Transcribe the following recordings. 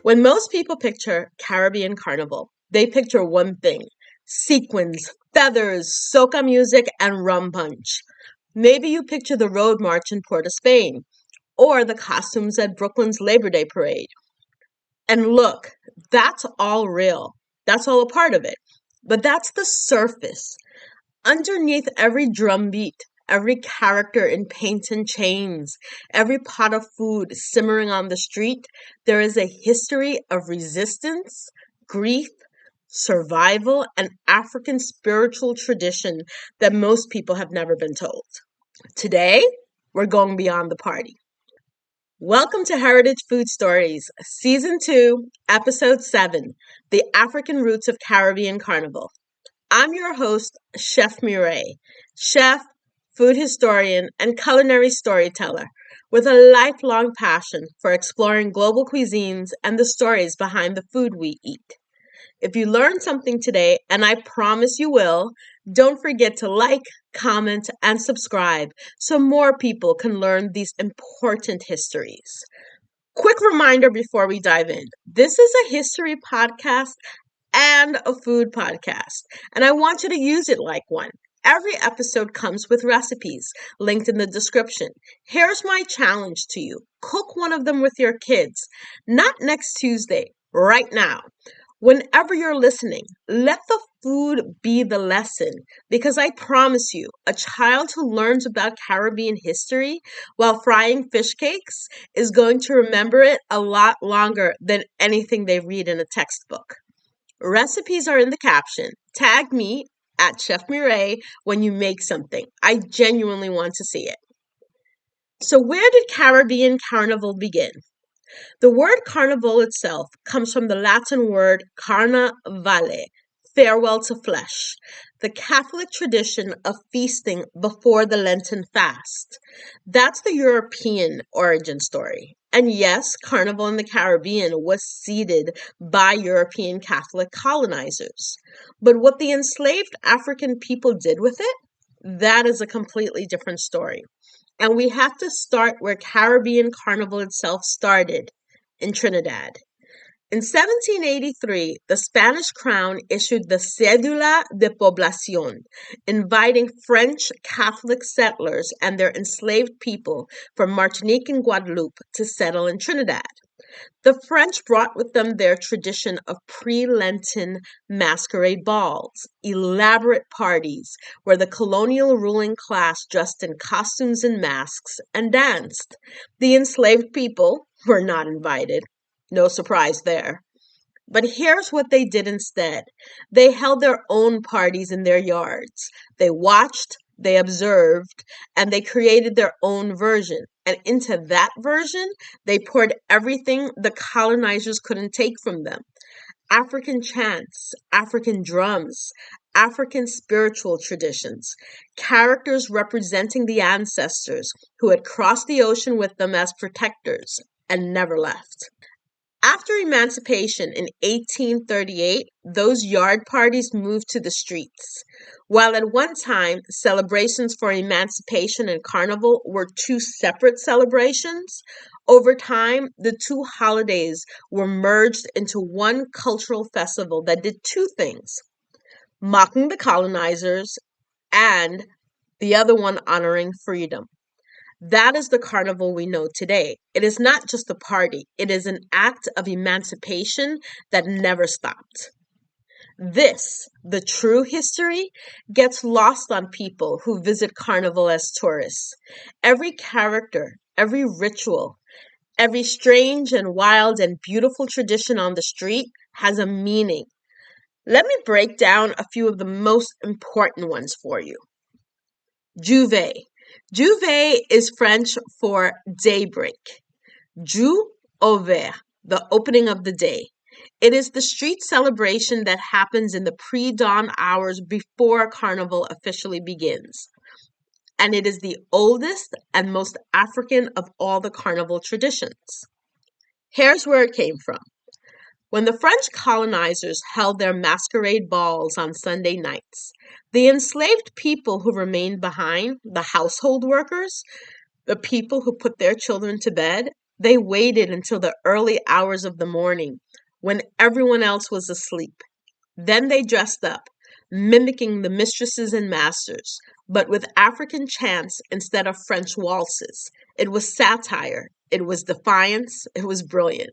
When most people picture Caribbean Carnival, they picture one thing: sequins, feathers, soca music, and rum punch. Maybe you picture the road march in Port of Spain, or the costumes at Brooklyn's Labor Day Parade. And look, that's all real. That's all a part of it. But that's the surface. Underneath every drumbeat, every character in paint and chains, every pot of food simmering on the street, there is a history of resistance, grief, survival, and African spiritual tradition that most people have never been told. Today, we're going beyond the party. Welcome to Heritage Food Stories, Season 2, Episode 7, The African Roots of Caribbean Carnival. I'm your host, Chef Mireille, chef, food historian, and culinary storyteller with a lifelong passion for exploring global cuisines and the stories behind the food we eat. If you learned something today, and I promise you will, don't forget to like, comment, and subscribe so more people can learn these important histories. Quick reminder before we dive in. This is a history podcast and a food podcast, and I want you to use it like one. Every episode comes with recipes linked in the description. Here's my challenge to you. Cook one of them with your kids, not next Tuesday, right now. Whenever you're listening, let the food be the lesson, because I promise you, a child who learns about Caribbean history while frying fish cakes is going to remember it a lot longer than anything they read in a textbook. Recipes are in the caption. Tag me at Chef Mireille when you make something. I genuinely want to see it. So where did Caribbean Carnival begin? The word carnival itself comes from the Latin word carnavale, farewell to flesh, the Catholic tradition of feasting before the Lenten fast. That's the European origin story. And yes, Carnival in the Caribbean was seeded by European Catholic colonizers. But what the enslaved African people did with it, that is a completely different story. And we have to start where Caribbean Carnival itself started, in Trinidad. In 1783, the Spanish crown issued the Cédula de Población, inviting French Catholic settlers and their enslaved people from Martinique and Guadeloupe to settle in Trinidad. The French brought with them their tradition of pre-Lenten masquerade balls, elaborate parties where the colonial ruling class dressed in costumes and masks and danced. The enslaved people were not invited. No surprise there. But here's what they did instead. They held their own parties in their yards. They watched, they observed, and they created their own version. And into that version, they poured everything the colonizers couldn't take from them. African chants, African drums, African spiritual traditions, characters representing the ancestors who had crossed the ocean with them as protectors and never left. After emancipation in 1838, those yard parties moved to the streets. While at one time, celebrations for emancipation and carnival were two separate celebrations, over time, the two holidays were merged into one cultural festival that did two things: mocking the colonizers and the other one honoring freedom. That is the carnival we know today. It is not just a party. It is an act of emancipation that never stopped. This, the true history, gets lost on people who visit Carnival as tourists. Every character, every ritual, every strange and wild and beautiful tradition on the street has a meaning. Let me break down a few of the most important ones for you. Juve. Juve is French for daybreak. Ju ouvert, the opening of the day. It is the street celebration that happens in the pre-dawn hours before Carnival officially begins. And it is the oldest and most African of all the Carnival traditions. Here's where it came from. When the French colonizers held their masquerade balls on Sunday nights, the enslaved people who remained behind, the household workers, the people who put their children to bed, They waited until the early hours of the morning when everyone else was asleep. Then they dressed up, mimicking the mistresses and masters, but with African chants instead of French waltzes. It was satire, it was defiance, it was brilliant.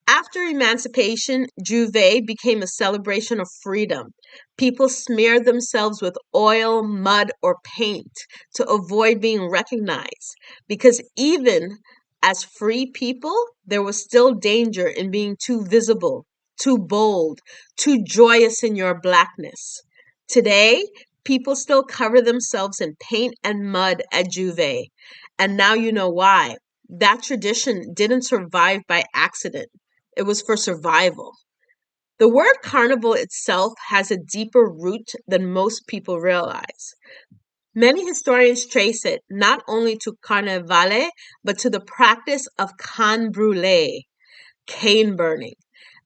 After emancipation, Juve became a celebration of freedom. People smeared themselves with oil, mud, or paint to avoid being recognized, because even as free people, there was still danger in being too visible, too bold, too joyous in your blackness. Today, people still cover themselves in paint and mud at Juve, and now you know why. That tradition didn't survive by accident. It was for survival. The word carnival itself has a deeper root than most people realize. Many historians trace it not only to carnevale, but to the practice of can brûlé, cane burning,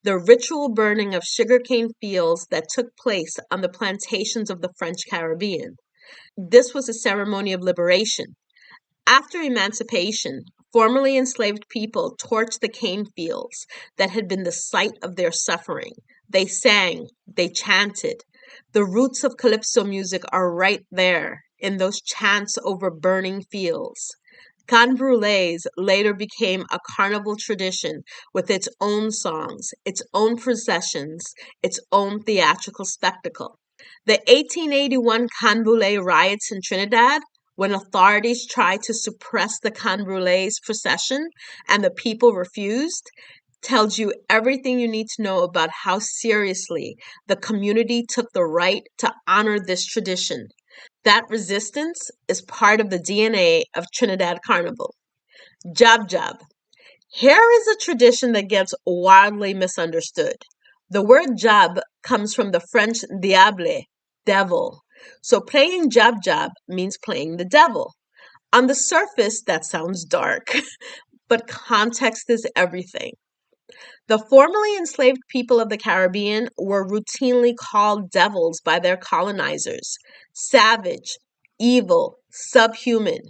the ritual burning of sugarcane fields that took place on the plantations of the French Caribbean. This was a ceremony of liberation. After emancipation, formerly enslaved people torched the cane fields that had been the site of their suffering. They sang, they chanted. The roots of calypso music are right there in those chants over burning fields. Can brûlés later became a carnival tradition with its own songs, its own processions, its own theatrical spectacle. The 1881 Can Brûlé riots in Trinidad, when authorities tried to suppress the Can Brûlé's procession and the people refused, tells you everything you need to know about how seriously the community took the right to honor this tradition. That resistance is part of the DNA of Trinidad Carnival. Jab Jab. Here is a tradition that gets wildly misunderstood. The word jab comes from the French diable, devil. So playing jab jab means playing the devil. On the surface, that sounds dark, but context is everything. The formerly enslaved people of the Caribbean were routinely called devils by their colonizers: savage, evil, subhuman.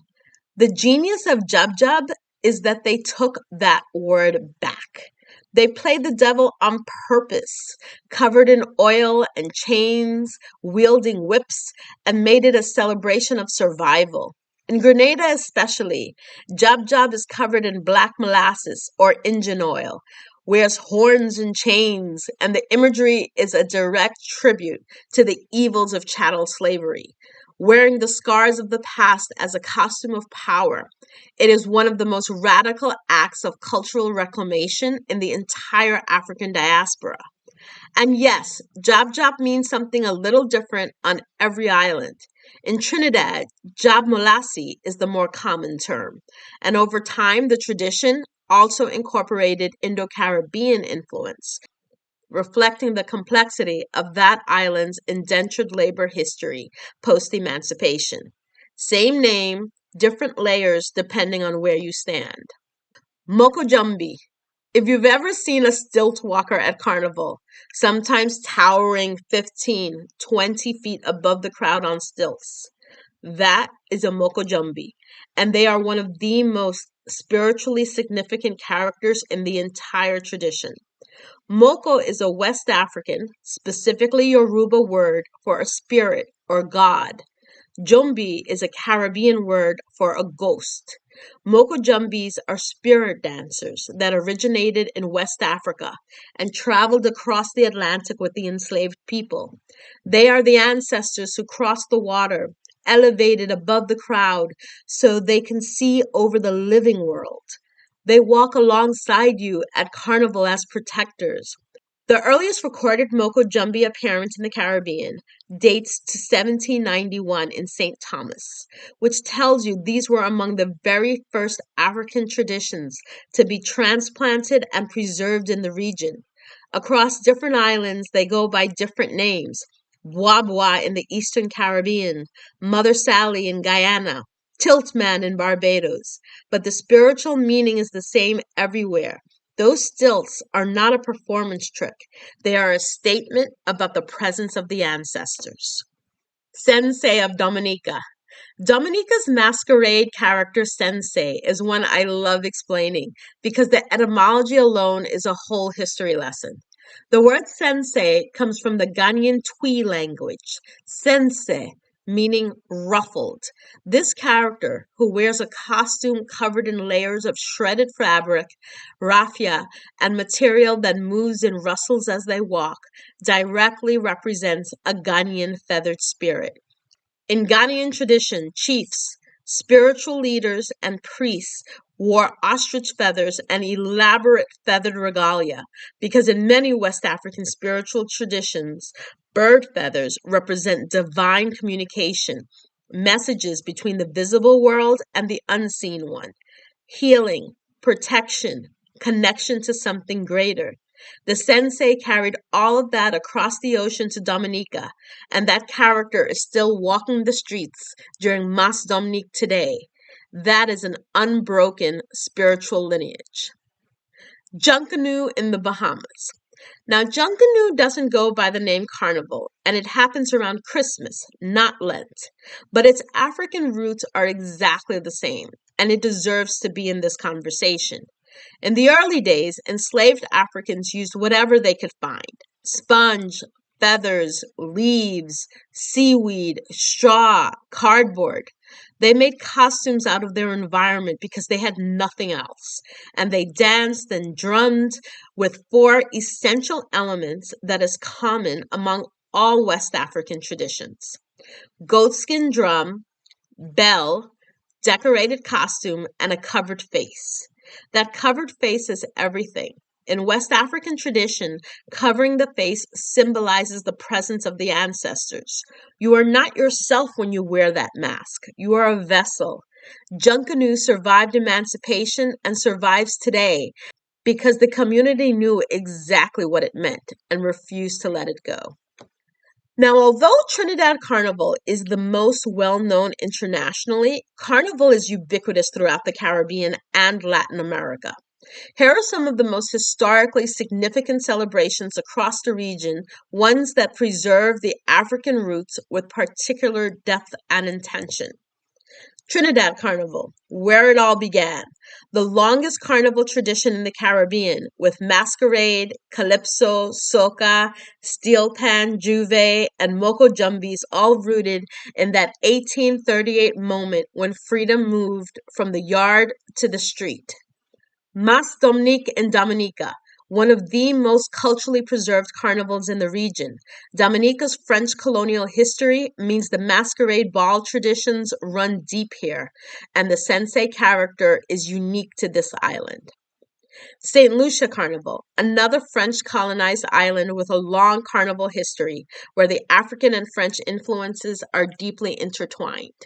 The genius of Jub Jub is that they took that word back. They played the devil on purpose, covered in oil and chains, wielding whips, and made it a celebration of survival. In Grenada, especially, Jub Jub is covered in black molasses or engine oil, wears horns and chains, and the imagery is a direct tribute to the evils of chattel slavery. Wearing the scars of the past as a costume of power, it is one of the most radical acts of cultural reclamation in the entire African diaspora. And yes, job job means something a little different on every island. In Trinidad, job molassi is the more common term. And over time, the tradition also incorporated Indo-Caribbean influence, reflecting the complexity of that island's indentured labor history post-emancipation. Same name, different layers depending on where you stand. Moko Jumbie. If you've ever seen a stilt walker at Carnival, sometimes towering 15, 20 feet above the crowd on stilts, that is a Moko Jumbie, and they are one of the most spiritually significant characters in the entire tradition. Moko is a West African, specifically Yoruba word for a spirit or god. Jumbi is a Caribbean word for a ghost. Moko Jumbies are spirit dancers that originated in West Africa and traveled across the Atlantic with the enslaved people. They are the ancestors who crossed the water, elevated above the crowd so they can see over the living world. They walk alongside you at Carnival as protectors. The earliest recorded Moko Jumbie appearance in the Caribbean dates to 1791 in St. Thomas, which tells you these were among the very first African traditions to be transplanted and preserved in the region. Across different islands, they go by different names. Bois in the Eastern Caribbean, Mother Sally in Guyana, Tiltman in Barbados. But the spiritual meaning is the same everywhere. Those stilts are not a performance trick. They are a statement about the presence of the ancestors. Sensei of Dominica. Dominica's masquerade character Sensei is one I love explaining because the etymology alone is a whole history lesson. The word sensei comes from the Ghanaian Twi language, sense, meaning ruffled. This character, who wears a costume covered in layers of shredded fabric, raffia, and material that moves and rustles as they walk, directly represents a Ghanaian feathered spirit. In Ghanaian tradition, chiefs, spiritual leaders, and priests wore ostrich feathers and elaborate feathered regalia because in many West African spiritual traditions, bird feathers represent divine communication, messages between the visible world and the unseen one, healing, protection, connection to something greater. The sensei carried all of that across the ocean to Dominica, and that character is still walking the streets during Mas Dominique today. That is an unbroken spiritual lineage. Junkanoo in the Bahamas. Now, Junkanoo doesn't go by the name Carnival, and it happens around Christmas, not Lent. But its African roots are exactly the same, and it deserves to be in this conversation. In the early days, enslaved Africans used whatever they could find: sponge, feathers, leaves, seaweed, straw, cardboard. They made costumes out of their environment because they had nothing else. And they danced and drummed with four essential elements that is common among all West African traditions: goatskin drum, bell, decorated costume, and a covered face. That covered face is everything. In West African tradition, covering the face symbolizes the presence of the ancestors. You are not yourself when you wear that mask. You are a vessel. Junkanoo survived emancipation and survives today because the community knew exactly what it meant and refused to let it go. Now, although Trinidad Carnival is the most well known internationally, Carnival is ubiquitous throughout the Caribbean and Latin America. Here are some of the most historically significant celebrations across the region, ones that preserve the African roots with particular depth and intention. Trinidad Carnival, where it all began, the longest carnival tradition in the Caribbean, with masquerade, calypso, soca, steel pan, juve, and Moko Jumbies all rooted in that 1838 moment when freedom moved from the yard to the street. Mas Dominique in Dominica, one of the most culturally preserved carnivals in the region. Dominica's French colonial history means the masquerade ball traditions run deep here, and the sensei character is unique to this island. St. Lucia Carnival, another French colonized island with a long carnival history where the African and French influences are deeply intertwined.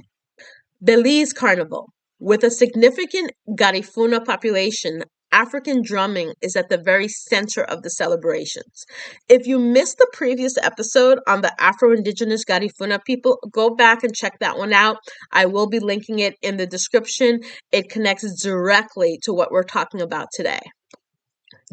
Belize Carnival. With a significant Garifuna population, African drumming is at the very center of the celebrations. If you missed the previous episode on the Afro-Indigenous Garifuna people, go back and check that one out. I will be linking it in the description. It connects directly to what we're talking about today.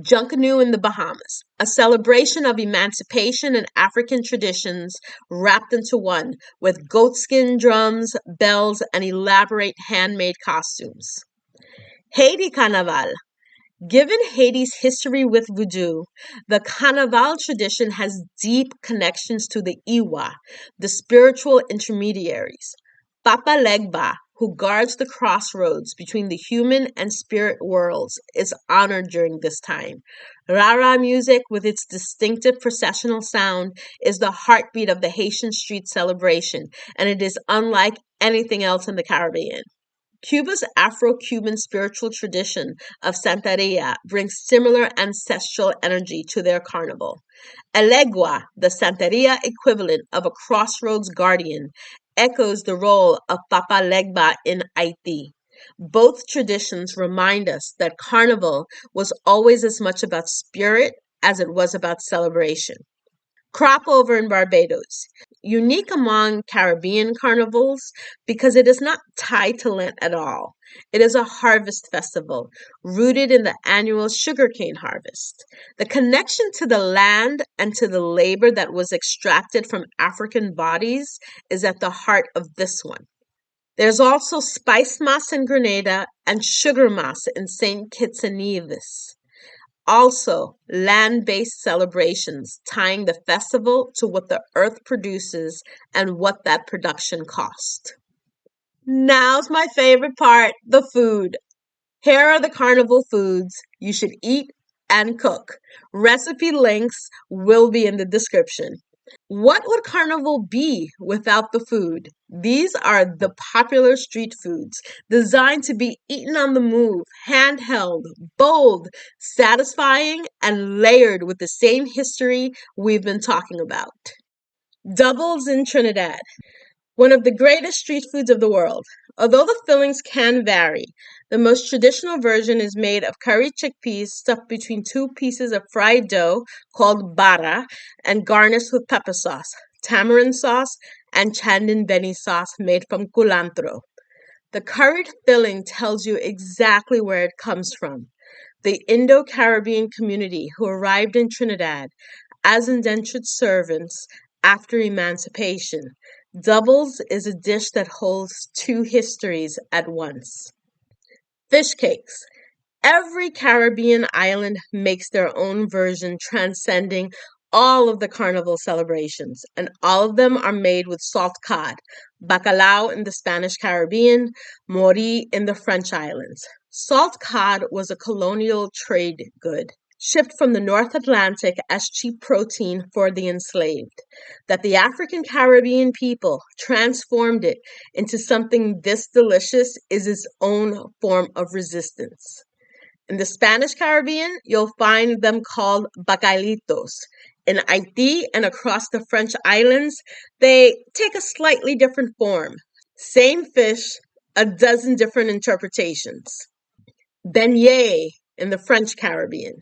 Junkanoo in the Bahamas, a celebration of emancipation and African traditions wrapped into one, with goatskin drums, bells, and elaborate handmade costumes. Haiti Kanaval. Given Haiti's history with voodoo, the Kanaval tradition has deep connections to the Iwa, the spiritual intermediaries. Papa Legba, who guards the crossroads between the human and spirit worlds, is honored during this time. Rara music, with its distinctive processional sound, is the heartbeat of the Haitian street celebration, and it is unlike anything else in the Caribbean. Cuba's Afro-Cuban spiritual tradition of Santeria brings similar ancestral energy to their carnival. Elegua, the Santeria equivalent of a crossroads guardian, echoes the role of Papa Legba in Haiti. Both traditions remind us that carnival was always as much about spirit as it was about celebration. Crop over in Barbados, unique among Caribbean carnivals because it is not tied to Lent at all. It is a harvest festival rooted in the annual sugarcane harvest. The connection to the land and to the labor that was extracted from African bodies is at the heart of this one. There's also spice mas in Grenada and sugar mas in St. Kitts and Nevis. Also, land-based celebrations tying the festival to what the earth produces and what that production cost. Now's my favorite part, the food. Here are the carnival foods you should eat and cook. Recipe links will be in the description. What would carnival be without the food? These are the popular street foods designed to be eaten on the move, handheld, bold, satisfying, and layered with the same history we've been talking about. Doubles in Trinidad. One of the greatest street foods of the world. Although the fillings can vary, the most traditional version is made of curry chickpeas stuffed between two pieces of fried dough called bara and garnished with pepper sauce, tamarind sauce, and chandin beni sauce made from culantro. The curried filling tells you exactly where it comes from. The Indo-Caribbean community who arrived in Trinidad as indentured servants after emancipation. Doubles is a dish that holds two histories at once. Fish cakes. Every Caribbean island makes their own version, transcending all of the carnival celebrations, and all of them are made with salt cod, bacalao in the Spanish Caribbean, mori in the French islands. Salt cod was a colonial trade good shipped from the North Atlantic as cheap protein for the enslaved. That the African Caribbean people transformed it into something this delicious is its own form of resistance. In the Spanish Caribbean, you'll find them called bacalitos. In Haiti and across the French islands, they take a slightly different form. Same fish, a dozen different interpretations. Beignets in the French Caribbean.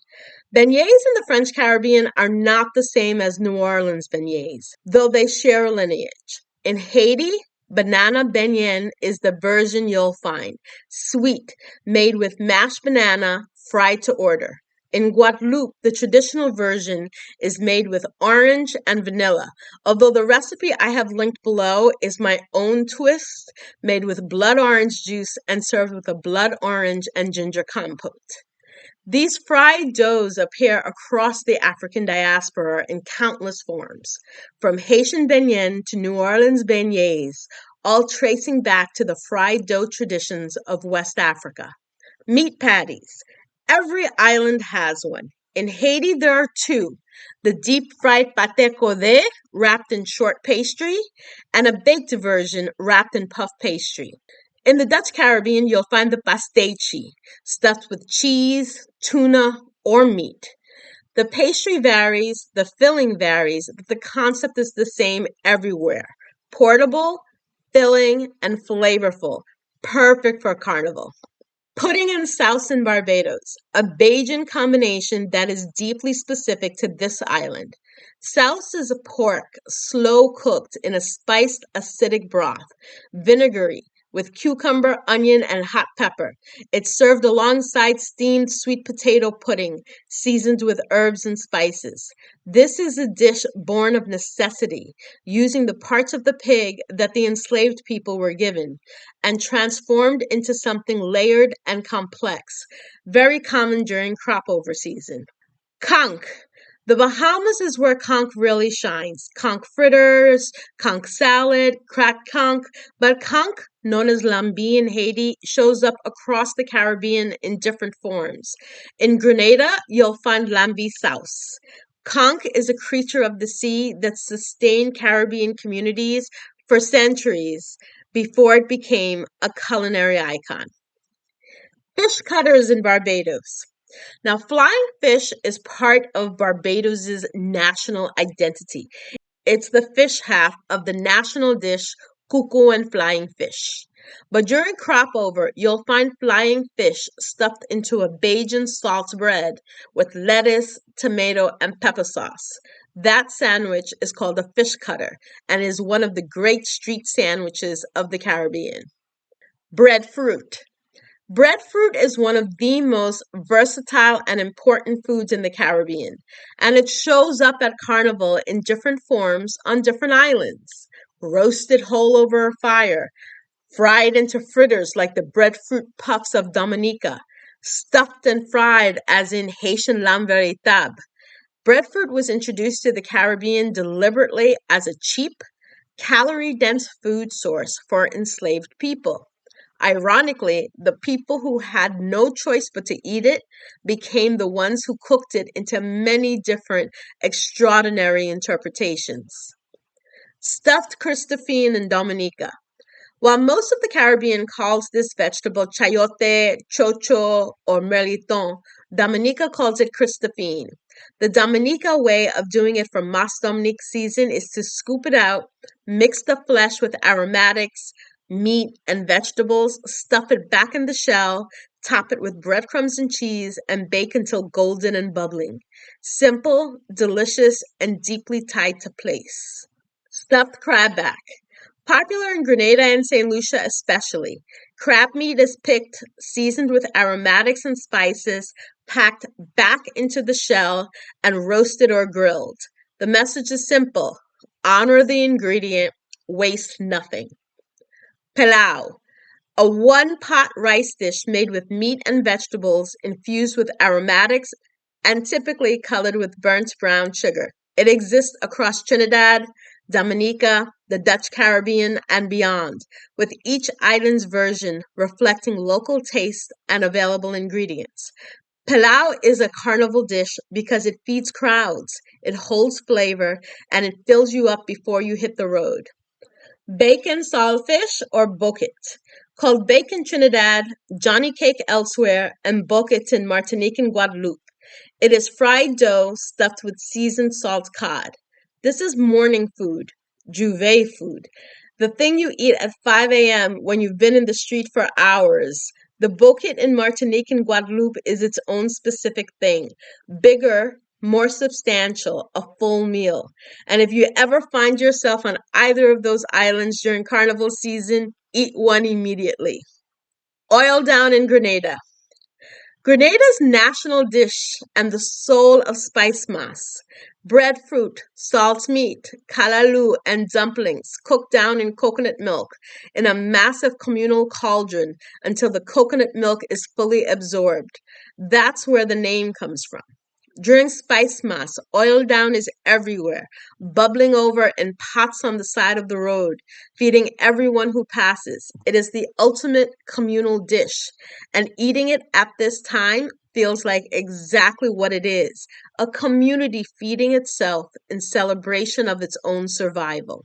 Beignets in the French Caribbean are not the same as New Orleans beignets, though they share a lineage. In Haiti, banana beignet is the version you'll find, sweet, made with mashed banana, fried to order. In Guadeloupe, the traditional version is made with orange and vanilla, although the recipe I have linked below is my own twist, made with blood orange juice and served with a blood orange and ginger compote. These fried doughs appear across the African diaspora in countless forms, from Haitian beignet to New Orleans beignets, all tracing back to the fried dough traditions of West Africa. Meat patties. Every island has one. In Haiti, there are two. The deep-fried pâté codé, wrapped in short pastry, and a baked version wrapped in puff pastry. In the Dutch Caribbean, you'll find the pastéchi, stuffed with cheese, tuna, or meat. The pastry varies, the filling varies, but the concept is the same everywhere. Portable, filling, and flavorful. Perfect for carnival. Pudding and sauce in Barbados, a Bajan combination that is deeply specific to this island. Sauce is a pork, slow cooked in a spiced acidic broth, vinegary, with cucumber, onion, and hot pepper. It's served alongside steamed sweet potato pudding, seasoned with herbs and spices. This is a dish born of necessity, using the parts of the pig that the enslaved people were given, and transformed into something layered and complex, very common during crop over season. Conch. The Bahamas is where conch really shines. Conch fritters, conch salad, cracked conch, but conch, known as lambi in Haiti, shows up across the Caribbean in different forms. In Grenada, you'll find lambi sauce. Conch is a creature of the sea that sustained Caribbean communities for centuries before it became a culinary icon. Fish cutters in Barbados. Now, flying fish is part of Barbados's national identity. It's the fish half of the national dish, cuckoo and flying fish. But during crop over, you'll find flying fish stuffed into a Bajan salt bread with lettuce, tomato, and pepper sauce. That sandwich is called a fish cutter and is one of the great street sandwiches of the Caribbean. Breadfruit. Breadfruit is one of the most versatile and important foods in the Caribbean, and it shows up at Carnival in different forms on different islands. Roasted whole over a fire, fried into fritters like the breadfruit puffs of Dominica, stuffed and fried as in Haitian lamb véritable. Breadfruit was introduced to the Caribbean deliberately as a cheap, calorie-dense food source for enslaved people. Ironically, the people who had no choice but to eat it became the ones who cooked it into many different extraordinary interpretations. Stuffed Christophine and Dominica. While most of the Caribbean calls this vegetable chayote, chocho, or merliton, Dominica calls it Christophine. The Dominica way of doing it for Mas Dominique season is to scoop it out, mix the flesh with aromatics, meat, and vegetables, stuff it back in the shell, top it with breadcrumbs and cheese, and bake until golden and bubbling. Simple, delicious, and deeply tied to place. Stuffed crabback. Popular in Grenada and St. Lucia especially, crab meat is picked, seasoned with aromatics and spices, packed back into the shell, and roasted or grilled. The message is simple: honor the ingredient, waste nothing. Pilau, a one-pot rice dish made with meat and vegetables infused with aromatics and typically colored with burnt brown sugar. It exists across Trinidad, Dominica, the Dutch Caribbean, and beyond, with each island's version reflecting local taste and available ingredients. Pilau is a carnival dish because it feeds crowds, it holds flavor, and it fills you up before you hit the road. Bacon saltfish or boquet. Called bacon Trinidad, Johnny cake elsewhere, and boquet in Martinique and Guadeloupe. It is fried dough stuffed with seasoned salt cod. This is morning food, Juve food. The thing you eat at 5 a.m. when you've been in the street for hours. The boquet in Martinique and Guadeloupe is its own specific thing. Bigger, more substantial, a full meal. And if you ever find yourself on either of those islands during carnival season, eat one immediately. Oil down in Grenada. Grenada's national dish and the soul of spice mas. Breadfruit, salt meat, kalaloo, and dumplings cooked down in coconut milk in a massive communal cauldron until the coconut milk is fully absorbed. That's where the name comes from. During Spice Mas, oil down is everywhere, bubbling over in pots on the side of the road, feeding everyone who passes. It is the ultimate communal dish, and eating it at this time feels like exactly what it is, a community feeding itself in celebration of its own survival.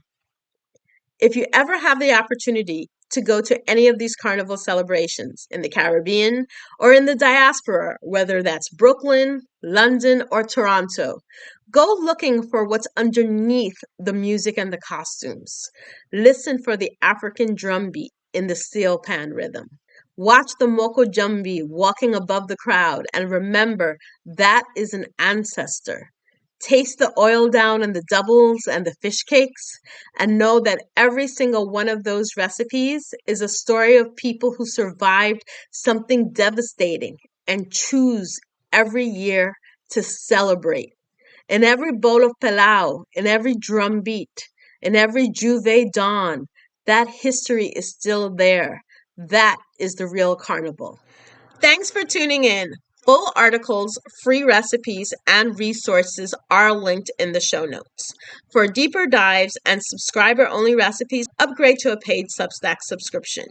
If you ever have the opportunity to go to any of these carnival celebrations in the Caribbean or in the diaspora, whether that's Brooklyn, London, or Toronto, go looking for what's underneath the music and the costumes. Listen for the African drum beat in the steel pan rhythm. Watch the Moko Jumbie walking above the crowd and remember that is an ancestor. Taste the oil down and the doubles and the fish cakes, and know that every single one of those recipes is a story of people who survived something devastating and choose every year to celebrate. In every bowl of pilau, in every drum beat, in every Juve dawn, that history is still there. That is the real carnival. Thanks for tuning in. Full articles, free recipes, and resources are linked in the show notes. For deeper dives and subscriber-only recipes, upgrade to a paid Substack subscription.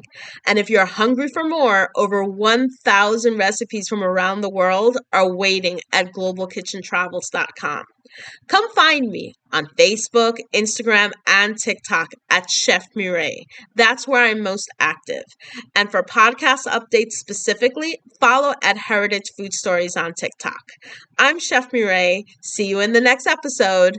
And if you're hungry for more, over 1,000 recipes from around the world are waiting at globalkitchentravels.com. Come find me on Facebook, Instagram, and TikTok at Chef Mireille. That's where I'm most active. And for podcast updates specifically, follow at Heritage Food Stories on TikTok. I'm Chef Mireille. See you in the next episode.